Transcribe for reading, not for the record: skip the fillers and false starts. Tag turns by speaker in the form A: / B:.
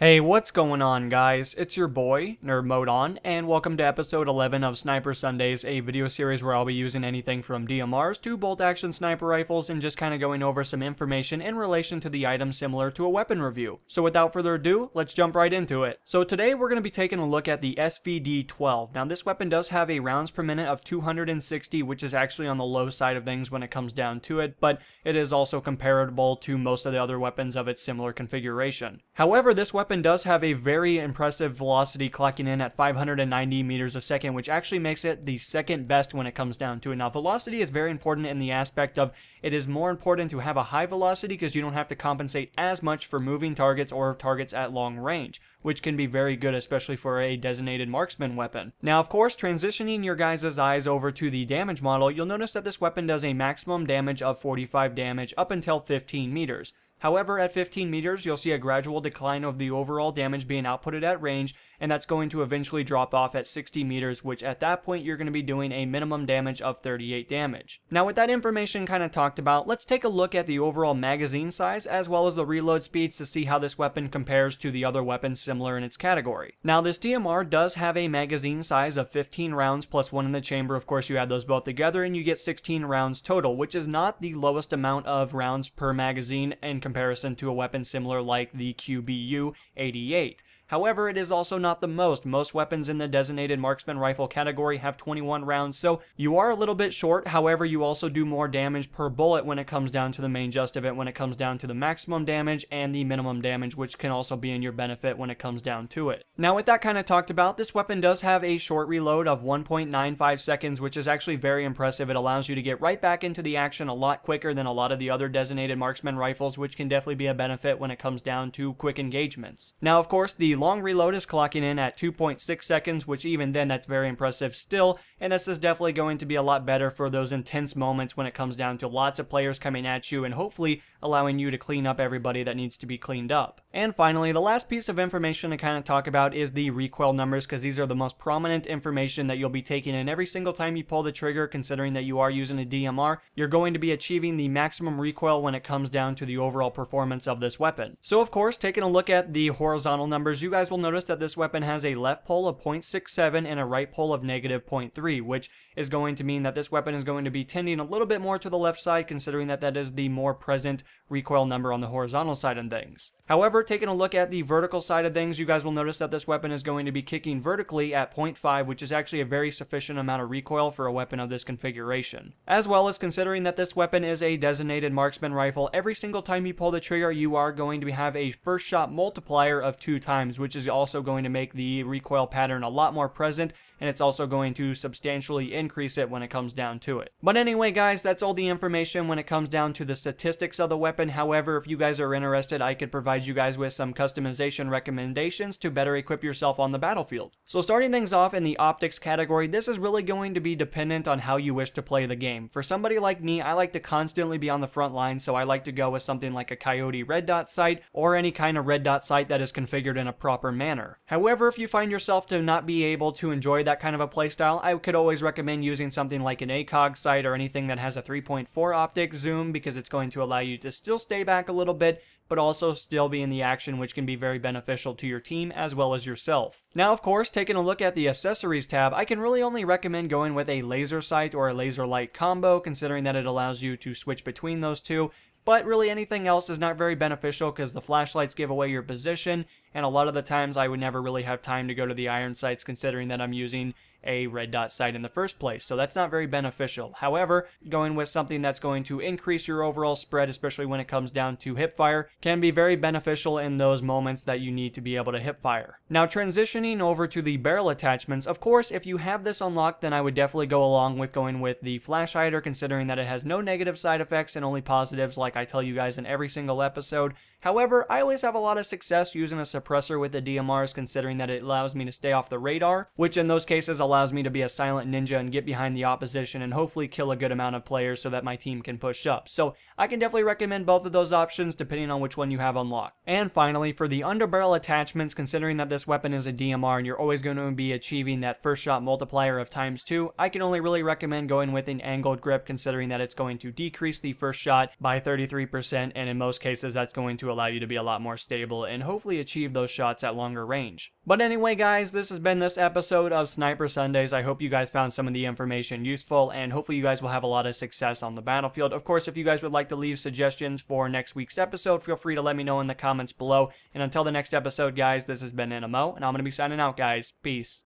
A: Hey, what's going on, guys? It's your boy, NerdMode, and welcome to episode 11 of Sniper Sundays, a video series where I'll be using anything from DMRs to bolt-action sniper rifles and just kind of going over some information in relation to the item similar to a weapon review. So without further ado, let's jump right into it. So today we're going to be taking a look at the SVD-12. Now this weapon does have a rounds per minute of 260, which is actually on the low side of things when it comes down to it, but it is also comparable to most of the other weapons of its similar configuration. However, this weapon does have a very impressive velocity clocking in at 590 meters a second, which actually makes it the second best when it comes down to it. Now, velocity is very important in the aspect of it is more important to have a high velocity because you don't have to compensate as much for moving targets or targets at long range, which can be very good, especially for a designated marksman weapon. Now, of course, transitioning your guys' eyes over to the damage model, you'll notice that this weapon does a maximum damage of 45 damage up until 15 meters. However, at 15 meters, you'll see a gradual decline of the overall damage being outputted at range, and that's going to eventually drop off at 60 meters, which at that point you're going to be doing a minimum damage of 38 damage. Now, with that information kind of talked about, let's take a look at the overall magazine size as well as the reload speeds to see how this weapon compares to the other weapons similar in its category. Now, this DMR does have a magazine size of 15 rounds plus one in the chamber. Of course, you add those both together and you get 16 rounds total, which is not the lowest amount of rounds per magazine in comparison to a weapon similar like the QBU-88. However, it is also not the most. Most weapons in the designated marksman rifle category have 21 rounds, so you are a little bit short. However, you also do more damage per bullet when it comes down to the main gist of it, when it comes down to the maximum damage and the minimum damage, which can also be in your benefit when it comes down to it. Now, with that kind of talked about, this weapon does have a short reload of 1.95 seconds, which is actually very impressive. It allows you to get right back into the action a lot quicker than a lot of the other designated marksman rifles, which can definitely be a benefit when it comes down to quick engagements. Now, of course, the long reload is clocking in at 2.6 seconds, which even then that's very impressive still, and this is definitely going to be a lot better for those intense moments when it comes down to lots of players coming at you and hopefully allowing you to clean up everybody that needs to be cleaned up. And finally, the last piece of information to kind of talk about is the recoil numbers, because these are the most prominent information that you'll be taking in every single time you pull the trigger. Considering that you are using a DMR, you're going to be achieving the maximum recoil when it comes down to the overall performance of this weapon. So of course, taking a look at the horizontal numbers, you guys will notice that this weapon has a left pull of 0.67 and a right pull of negative 0.3, which is going to mean that this weapon is going to be tending a little bit more to the left side, considering that that is the more present recoil number on the horizontal side of things. However, taking a look at the vertical side of things, you guys will notice that this weapon is going to be kicking vertically at 0.5, which is actually a very sufficient amount of recoil for a weapon of this configuration. As well as considering that this weapon is a designated marksman rifle, every single time you pull the trigger, you are going to have a first shot multiplier of 2 times, which is also going to make the recoil pattern a lot more present, and it's also going to substantially increase it when it comes down to it. But anyway, guys, that's all the information when it comes down to the statistics of the weapon. However, if you guys are interested, I could provide you guys with some customization recommendations to better equip yourself on the battlefield. So starting things off in the optics category, this is really going to be dependent on how you wish to play the game. For somebody like me, I like to constantly be on the front line, so I like to go with something like a Coyote red dot sight or any kind of red dot sight that is configured in a proper manner. However, if you find yourself to not be able to enjoy that kind of a playstyle, I could always recommend using something like an ACOG sight or anything that has a 3.4 optic zoom, because it's going to allow you to still stay back a little bit, but also still be in the action, which can be very beneficial to your team as well as yourself. Now, of course, taking a look at the accessories tab, I can really only recommend going with a laser sight or a laser light combo, considering that it allows you to switch between those two. But really anything else is not very beneficial because the flashlights give away your position, and a lot of the times I would never really have time to go to the iron sights, considering that I'm using a red dot sight in the first place, so that's not very beneficial. However, going with something that's going to increase your overall spread, especially when it comes down to hip fire, can be very beneficial in those moments that you need to be able to hip fire. Now, transitioning over to the barrel attachments, of course, if you have this unlocked, then I would definitely go along with going with the flash hider, considering that it has no negative side effects and only positives, like I tell you guys in every single episode. However, I always have a lot of success using a suppressor with the DMRs, considering that it allows me to stay off the radar, which in those cases allows me to be a silent ninja and get behind the opposition and hopefully kill a good amount of players so that my team can push up. So I can definitely recommend both of those options depending on which one you have unlocked. And finally, for the underbarrel attachments, considering that this weapon is a DMR and you're always going to be achieving that first shot multiplier of ×2, I can only really recommend going with an angled grip, considering that it's going to decrease the first shot by 33%, and in most cases that's going to allow you to be a lot more stable and hopefully achieve receive those shots at longer range. But anyway guys, this has been this episode of Sniper Sundays. I hope you guys found some of the information useful, and hopefully you guys will have a lot of success on the battlefield. Of course, if you guys would like to leave suggestions for next week's episode, feel free to let me know in the comments below. And until the next episode guys, this has been NMO, and I'm going to be signing out guys. Peace.